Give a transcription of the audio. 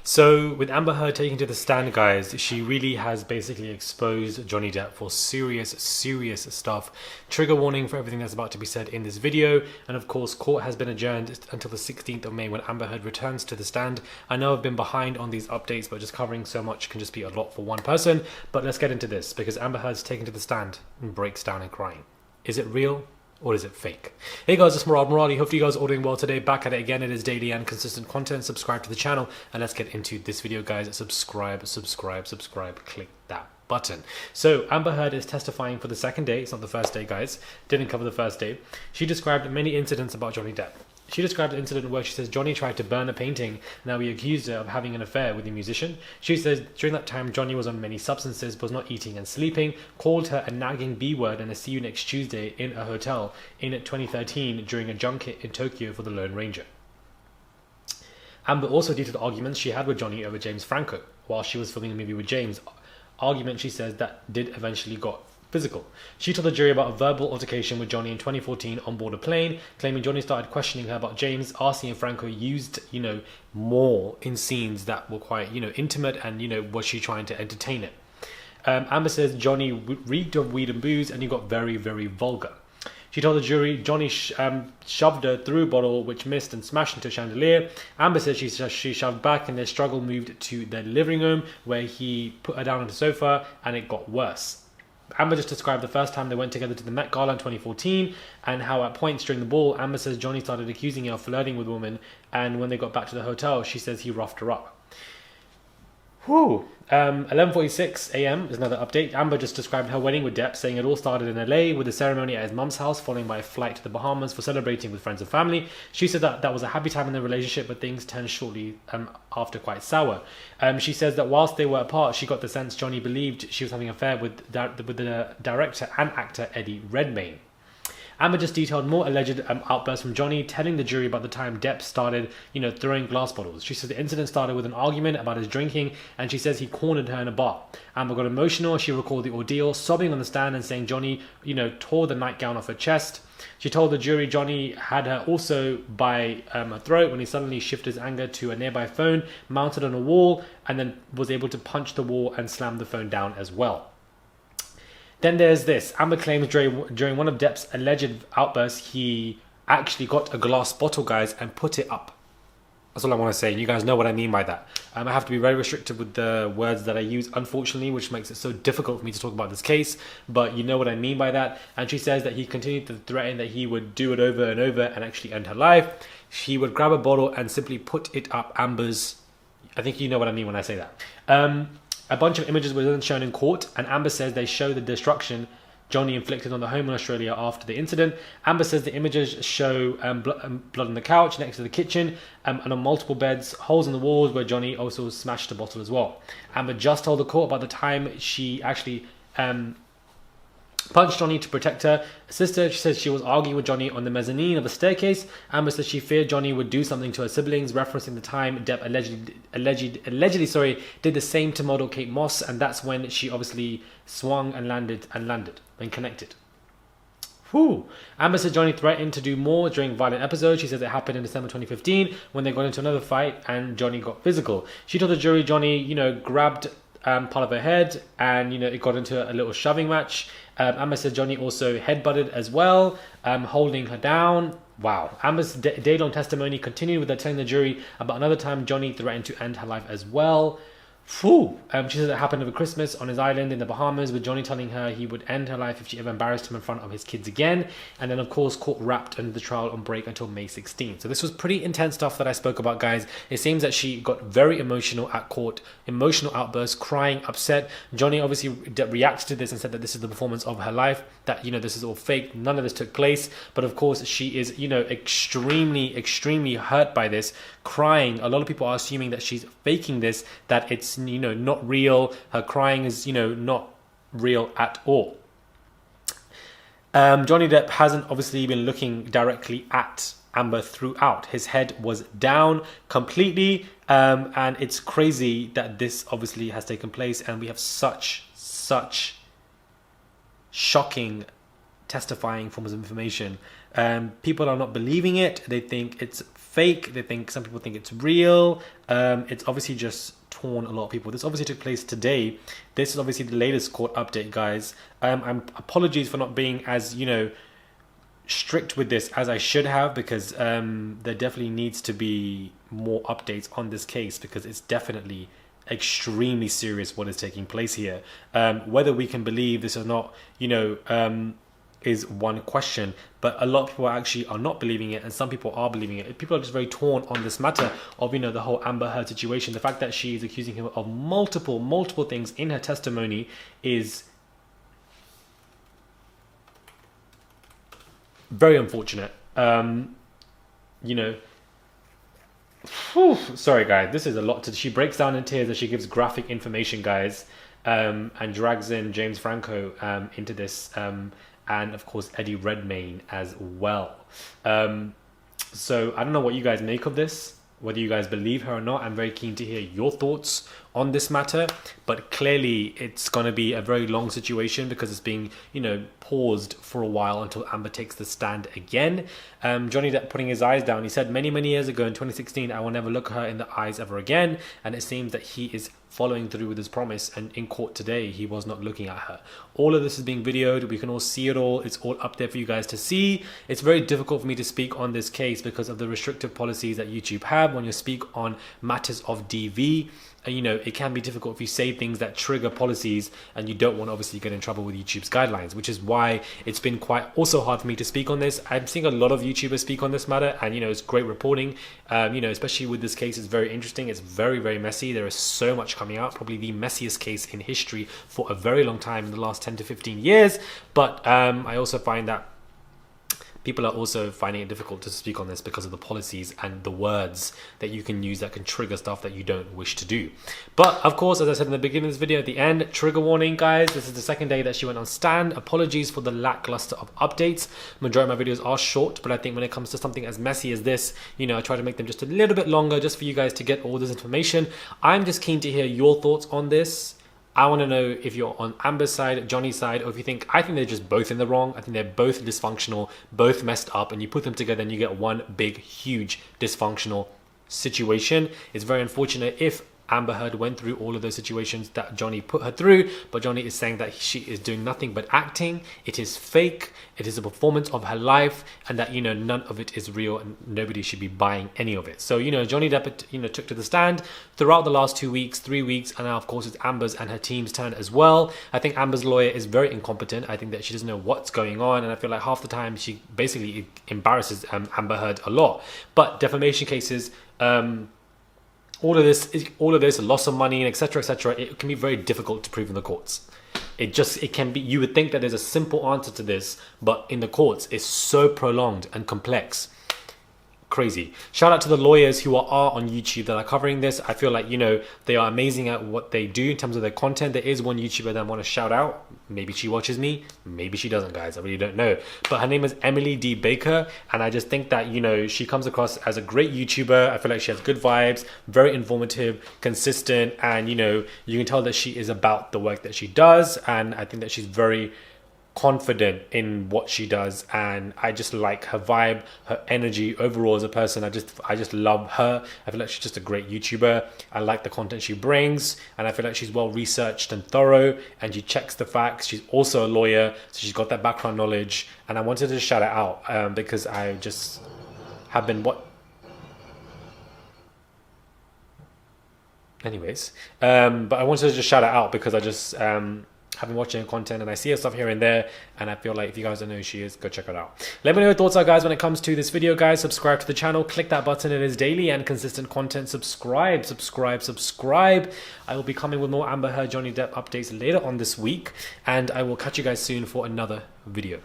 So with Amber Heard taking to the stand, guys, she really has basically exposed Johnny Depp for serious stuff. Trigger warning for everything that's about to be said in this video. And of course, court has been adjourned until the 16th of May when Amber Heard returns to the stand. I know I've been behind on these updates, but just covering so much can just be a lot for one person. But let's get into this, because Amber Heard's taken to the stand and breaks down and crying. Is it real? Or is it fake? Hey guys, it's Murad Muradi. Hopefully you guys are all doing well today. Back at it again. It is daily and consistent content. Subscribe to the channel and let's get into this video, guys. Subscribe. Click that button. So Amber Heard is testifying for the second day. It's not the first day, guys. Didn't cover the first day. She described many incidents about Johnny Depp. She described an incident where she says Johnny tried to burn a painting. Now he accused her of having an affair with the musician. She says during that time Johnny was on many substances, was not eating and sleeping, called her a nagging B word and a see you next Tuesday in a hotel in 2013 during a junket in Tokyo for the Lone Ranger. Amber also detailed arguments she had with Johnny over James Franco while she was filming a movie with James. Argument, she says, that did eventually got physical. She told the jury about a verbal altercation with Johnny in 2014 on board a plane, claiming Johnny started questioning her about James. RC and Franco used, more in scenes that were quite, intimate, and, was she trying to entertain it? Amber says Johnny reeked of weed and booze and he got very, very vulgar. She told the jury Johnny shoved her through a bottle which missed and smashed into a chandelier. Amber says she shoved back and their struggle moved to their living room where he put her down on the sofa and it got worse. Amber just described the first time they went together to the Met Gala in 2014 and how at points during the ball, Amber says Johnny started accusing her of flirting with women, and when they got back to the hotel, she says he roughed her up. 11:46 a.m. is another update. Amber just described her wedding with Depp, saying it all started in LA with a ceremony at his mum's house, following by a flight to the Bahamas for celebrating with friends and family. She said that was a happy time in their relationship, but things turned shortly after quite sour. She says that whilst they were apart, she got the sense Johnny believed she was having an affair with the director and actor Eddie Redmayne. Amber just detailed more alleged outbursts from Johnny, telling the jury about the time Depp started, throwing glass bottles. She says the incident started with an argument about his drinking, and she says he cornered her in a bar. Amber got emotional. She recalled the ordeal, sobbing on the stand and saying Johnny, tore the nightgown off her chest. She told the jury Johnny had her also by her throat when he suddenly shifted his anger to a nearby phone mounted on a wall, and then was able to punch the wall and slam the phone down as well. Then there's this. Amber claims during one of Depp's alleged outbursts, he actually got a glass bottle, guys, and put it up. That's all I want to say. And you guys know what I mean by that. I have to be very restricted with the words that I use, unfortunately, which makes it so difficult for me to talk about this case. But you know what I mean by that. And she says that he continued to threaten that he would do it over and over and actually end her life. He would grab a bottle and simply put it up Amber's... I think you know what I mean when I say that. A bunch of images were then shown in court, and Amber says they show the destruction Johnny inflicted on the home in Australia after the incident. Amber says the images show blood on the couch next to the kitchen and on multiple beds, holes in the walls where Johnny also smashed a bottle as well. Amber just told the court about the time she actually punched Johnny to protect her sister. She says she was arguing with Johnny on the mezzanine of a staircase. Amber says she feared Johnny would do something to her siblings, referencing the time Depp allegedly did the same to model Kate Moss, and that's when she obviously swung and landed and connected. Amber said Johnny threatened to do more during violent episodes. She says it happened in December 2015 when they got into another fight and Johnny got physical. She told the jury Johnny, grabbed part of her head and, it got into a little shoving match. Amber said Johnny also headbutted as well, holding her down. Wow. Amber's day-long testimony continued with her telling the jury about another time Johnny threatened to end her life as well. She says it happened over Christmas on his island in the Bahamas, with Johnny telling her he would end her life if she ever embarrassed him in front of his kids again. And then, of course, court wrapped under the trial on break until May 16th. So this was pretty intense stuff that I spoke about, guys. It seems that she got very emotional at court, emotional outbursts, crying, upset. Johnny obviously reacted to this and said that this is the performance of her life, that, this is all fake, none of this took place. But of course, she is, extremely hurt by this, crying. A lot of people are assuming that she's faking this, that it's, not real. Her crying is, not real at all. Johnny Depp hasn't obviously been looking directly at Amber throughout. His head was down completely, and it's crazy that this obviously has taken place, and we have such shocking testifying forms of information People are not believing it. They think it's fake. Some people think it's real. It's obviously just torn a lot of people. This obviously took place today. This is obviously the latest court update, guys. Apologies for not being as, strict with this as I should have, because there definitely needs to be more updates on this case, because it's definitely extremely serious what is taking place here. Whether we can believe this or not, is one question, but a lot of people actually are not believing it, and some people are believing it. People are just very torn on this matter of, the whole Amber Heard situation. The fact that she is accusing him of multiple things in her testimony is very unfortunate. Sorry, guys, this is a lot. She breaks down in tears as she gives graphic information, guys, and drags in James Franco into this, and of course Eddie Redmayne as well. So I don't know what you guys make of this, whether you guys believe her or not. I'm very keen to hear your thoughts on this matter, but clearly it's going to be a very long situation, because it's being, paused for a while until Amber takes the stand again. Johnny Depp putting his eyes down. He said many years ago in 2016, I will never look her in the eyes ever again. And it seems that he is following through with his promise, and in court today he was not looking at her. All of this is being videoed. We can all see it all. It's all up there for you guys to see. It's very difficult for me to speak on this case because of the restrictive policies that YouTube have when you speak on matters of DV. It can be difficult if you say things that trigger policies, and you don't want to obviously get in trouble with YouTube's guidelines, which is why it's been quite also hard for me to speak on this. I'm seeing a lot of YouTubers speak on this matter, and it's great reporting. Especially with this case, it's very interesting. It's very messy. There is so much coming out, probably the messiest case in history for a very long time in the last 10 to 15 years. But I also find that people are also finding it difficult to speak on this because of the policies and the words that you can use that can trigger stuff that you don't wish to do. But of course, as I said in the beginning of this video, at the end, trigger warning, guys. This is the second day that she went on stand. Apologies for the lackluster of updates. Majority of my videos are short, but I think when it comes to something as messy as this, I try to make them just a little bit longer, just for you guys to get all this information. I'm just keen to hear your thoughts on this. I want to know if you're on Amber's side, Johnny's side, or if you think, I think they're just both in the wrong. I think they're both dysfunctional, both messed up, and you put them together and you get one big, huge dysfunctional situation. It's very unfortunate if Amber Heard went through all of those situations that Johnny put her through, but Johnny is saying that she is doing nothing but acting. It is fake. It is a performance of her life, and that, none of it is real, and nobody should be buying any of it. So, Johnny Depp, took to the stand throughout the last 2 weeks, 3 weeks, and now, of course, it's Amber's and her team's turn as well. I think Amber's lawyer is very incompetent. I think that she doesn't know what's going on, and I feel like half the time she basically embarrasses Amber Heard a lot. But defamation cases, all of this, loss of money, and etc., it can be very difficult to prove in the courts. It can be, you would think that there's a simple answer to this, but in the courts, it's so prolonged and complex. Crazy. Shout out to the lawyers who are on YouTube that are covering this. I feel like, they are amazing at what they do in terms of their content. There is one YouTuber that I want to shout out. Maybe she watches me. Maybe she doesn't, guys. I really don't know. But her name is Emily D. Baker. And I just think that, she comes across as a great YouTuber. I feel like she has good vibes, very informative, consistent. And, you can tell that she is about the work that she does. And I think that she's very confident in what she does, and I just like her vibe, her energy overall as a person. I just love her. I feel like she's just a great YouTuber. I like the content she brings, and I feel like she's well researched and thorough, and she checks the facts. She's also a lawyer, so she's got that background knowledge, and I wanted to shout her out because I just have been but I wanted to just shout her out because I just have been watching her content, and I see her stuff here and there, and I feel like if you guys don't know who she is, go check her out. Let me know your thoughts are, guys, when it comes to this video, guys. Subscribe to the channel, click that button. It is daily and consistent content. Subscribe. I will be coming with more Amber Heard, Johnny Depp updates later on this week, and I will catch you guys soon for another video.